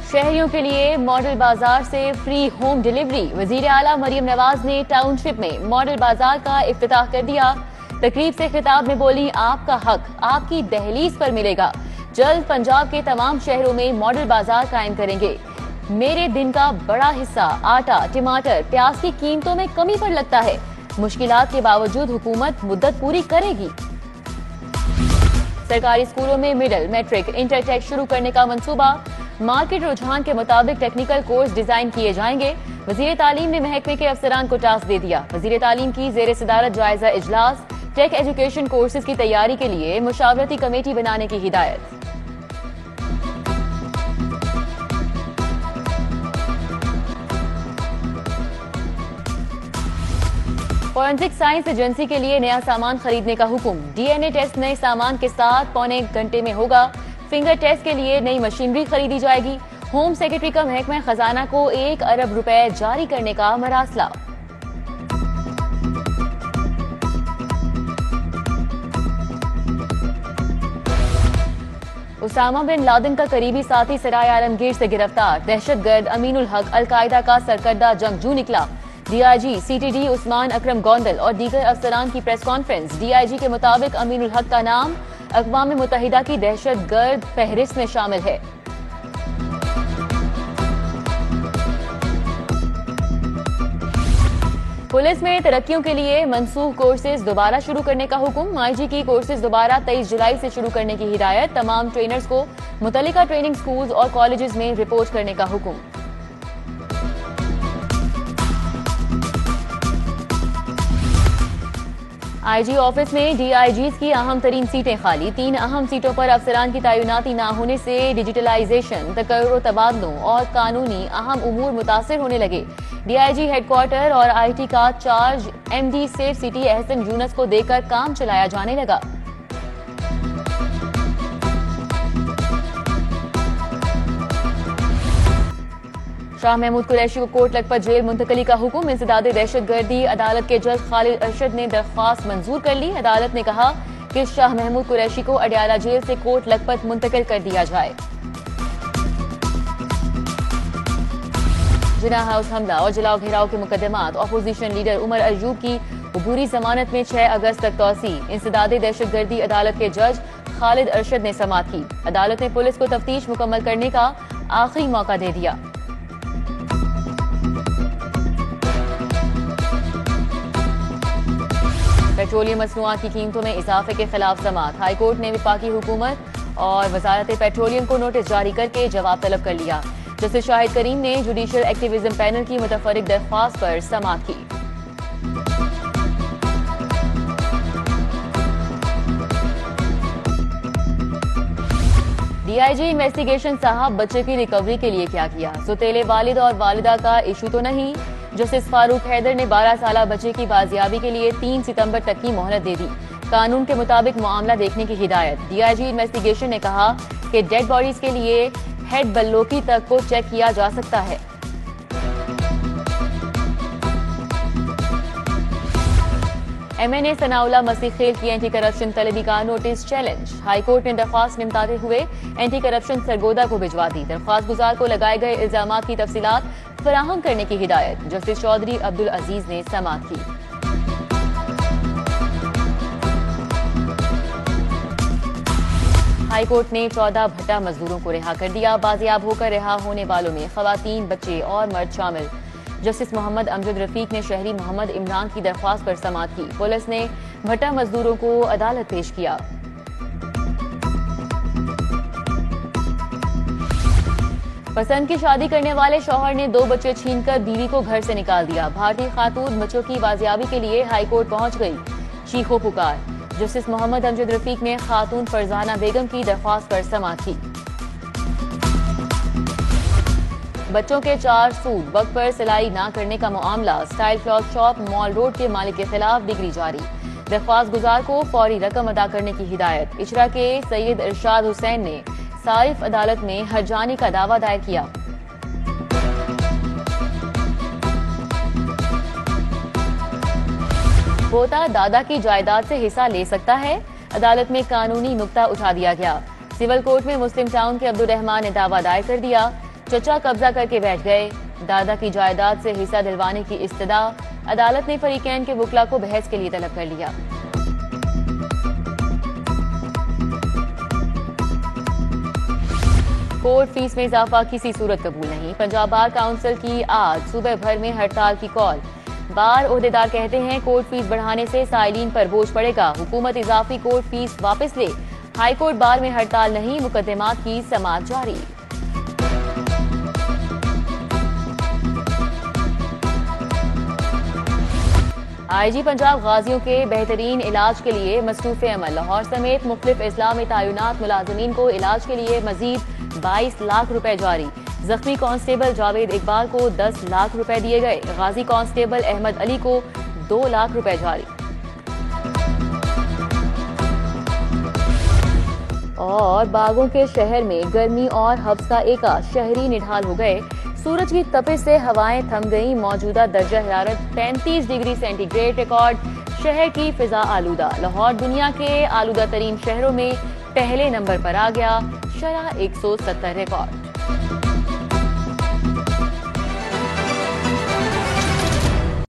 शहरियों के लिए मॉडल बाजार से फ्री होम डिलीवरी। वजीर आला मरियम नवाज ने टाउनशिप में मॉडल बाजार का इफ्तिताह कर दिया। तकरीब से खिताब में बोली, आपका हक आपकी दहलीज पर मिलेगा। जल्द पंजाब के तमाम शहरों में मॉडल बाजार कायम करेंगे। मेरे दिन का बड़ा हिस्सा आटा, टमाटर, प्याज की कीमतों में कमी पर लगता है। मुश्किलात के बावजूद हुकूमत मुद्दत पूरी करेगी। सरकारी स्कूलों में मिडिल, मैट्रिक, इंटर टेक शुरू करने का मंसूबा। मार्केट रुझान के मुताबिक टेक्निकल कोर्स डिजाइन किए जाएंगे। वजीर तालीम ने महकमे के अफसरान को टास्क दे दिया। वजीर तालीम की जेर सदारत जायजा इजलास। टेक एजुकेशन कोर्सेज की तैयारी के लिए मुशावरती कमेटी बनाने की हिदायत। फॉरेंसिक साइंस एजेंसी के लिए नया सामान खरीदने का हुक्म। डीएनए टेस्ट नए सामान के साथ पौने घंटे में होगा। फिंगर टेस्ट के लिए नई मशीनरी खरीदी जाएगी। होम सेक्रेटरी का महकमा खजाना को 1 अरब रुपए जारी करने का मरासला। उसामा बिन लादेन का करीबी साथी सराय आलमगीर से गिरफ्तार। दहशतगर्द अमीनुल हक अलकायदा का सरकर्दा जंगजू निकला। डीआईजी सीटीडी उस्मान अकरम गोंदल और दीगर अफसरान की प्रेस कॉन्फ्रेंस। डीआईजी के मुताबिक अमीनुल हक का नाम अक़वाम मुत्तहिदा की दहशतगर्द फहरिस्त में शामिल है। पुलिस में तरक्कियों के लिए मनसूख कोर्सेज दोबारा शुरू करने का हुक्म। आईजी की कोर्सेज दोबारा 23 जुलाई से शुरू करने की हिदायत। तमाम ट्रेनर्स को मुतल्लिका ट्रेनिंग स्कूल्स और कॉलेजेस में रिपोर्ट करने का हुक्म। आईजी ऑफिस में डीआईजीज की अहम तरीन सीटें खाली। 3 अहम सीटों पर अफसरान की तैनाती न होने से डिजिटलाइजेशन, तकर्रुर तबादलों और कानूनी अहम उमूर मुतासिर होने लगे। डीआईजी हेडक्वार्टर और आईटी का charge MD safe city Ehsan Younas को देकर काम चलाया जाने लगा। शाह महमूद कुरैशी को कोट लखपत जेल मुंतकली का हुक्म। इंसदादे दहशतगर्दी अदालत के जज खालिद अरशद ने दरख्वास्त मंजूर कर ली। अदालत ने कहा कि शाह महमूद कुरैशी को अडयाला जेल से कोट लखपत मुंतकिल कर दिया जाए। जिना हाउस हमला और जलाओ घेराव के मुकदमात। अपोजिशन लीडर उमर अयूब की अबूरी जमानत में 6 अगस्त तक तौसी। इंसदादे दहशतगर्दी अदालत के जज खालिद अरशद ने समाअत की। अदालत ने पुलिस को तफ्तीश मुकम्मल करने का आखिरी मौका दे दिया। पेट्रोलियम मसनूआत की कीमतों में इजाफे के खिलाफ समाअत। हाईकोर्ट ने वफाकी हुकूमत और वजारत पेट्रोलियम को नोटिस जारी करके जवाब तलब कर लिया। जस्टिस शाहिद करीम ने जुडिशियल एक्टिविज्म पैनल की मुतफर्रिक दरख्वास्त पर समाअत की। डीआईजी इन्वेस्टिगेशन साहब बच्चे की रिकवरी के लिए क्या किया? सुतेले वालिद और वालिदा का इशू तो नहीं। जस्टिस फारूक हैदर ने 12 साला बच्चे की बाजियाबी के लिए 3 सितंबर तक की मोहलत दे दी। कानून के मुताबिक मामला देखने की हिदायत। डीआईजी इन्वेस्टिगेशन ने कहा कि डेड बॉडीज के लिए हेड बल्लोकी तक को चेक किया जा सकता है। एमएनए सनाउल्लाह मसीह खेल की एंटी करप्शन तलबी का नोटिस चैलेंज। हाईकोर्ट ने दरख्वास्त निपटाते हुए एंटी करप्शन सरगोदा को भिजवा दी। दरख्वास्त गुजार को लगाए गए इल्जामात की तफसीलात फराहम करने की हिदायत। जस्टिस चौधरी अब्दुल अजीज ने समाअत की। हाईकोर्ट ने 14 भट्टा मजदूरों को रिहा कर दिया। बाजियाब होकर रिहा होने वालों में खवातीन, बच्चे और मर्द शामिल। जस्टिस मोहम्मद अमजद रफीक ने शहरी मोहम्मद इमरान की दरख्वास्त पर समाअत की। पुलिस ने भट्टा मजदूरों को अदालत पेश किया। पसंद की शादी करने वाले शौहर ने 2 बच्चे छीनकर बीवी को घर से निकाल दिया। भारतीय खातून बच्चों की बाजियाबी के लिए हाईकोर्ट पहुंच गई। चीखो पुकार। जस्टिस मोहम्मद अमजद रफीक ने खातून फरजाना बेगम की दरख्वास्त पर समाअत की। बच्चों के 4 सूट वक्त पर सिलाई न करने का मामला। Style cloth shop mall road के मालिक के खिलाफ डिग्री जारी। दरख्वास्त गुजार को फौरी रकम अदा करने की हिदायत। इशरा के सैयद इरशाद हुसैन ने सारिफ अदालत में हर्जानी का दावा दायर किया। पोता दादा की जायदाद से हिस्सा ले सकता है। अदालत में कानूनी नुक्ता उठा दिया गया। सिविल कोर्ट में मुस्लिम टाउन के अब्दुल रहमान ने दावा दायर कर दिया। चचा कब्जा करके बैठ गए। दादा की जायदाद से हिस्सा दिलवाने की इस्तदा। अदालत ने फरीकैन के वकला को बहस के लिए तलब कर लिया। कोर्ट फीस में इजाफा किसी सूरत कबूल नहीं। पंजाब बार काउंसिल की आज सुबह भर में हड़ताल की कॉल। बार ओहदेदार कहते हैं कोर्ट फीस बढ़ाने से साइलिन पर बोझ पड़ेगा। हुकूमत इजाफी कोर्ट फीस वापस ले। हाईकोर्ट बार में हड़ताल नहीं, मुकदमात की समाअत जारी। आईजी पंजाब गाजियों के बेहतरीन इलाज के लिए मसरूफ अमल। लाहौर समेत मुख्तलिफ अजला में तैनात मुलाजमीन को इलाज के लिए मजीद 22 लाख रुपए जारी। जख्मी कांस्टेबल जावेद इकबाल को 10 लाख रुपए दिए गए। गाजी कांस्टेबल अहमद अली को 2 लाख रुपए जारी। और बागों के शहर में गर्मी और हब्स का एका, शहरी निढाल हो गए। सूरज की तपिश से हवाएं थम गईं। मौजूदा दर्जा हरारत 35 डिग्री सेंटीग्रेड रिकॉर्ड। शहर की फिजा आलूदा। लाहौर दुनिया के आलूदा तरीन शहरों में पहले नंबर पर आ गया। शरह 170 रिकॉर्ड।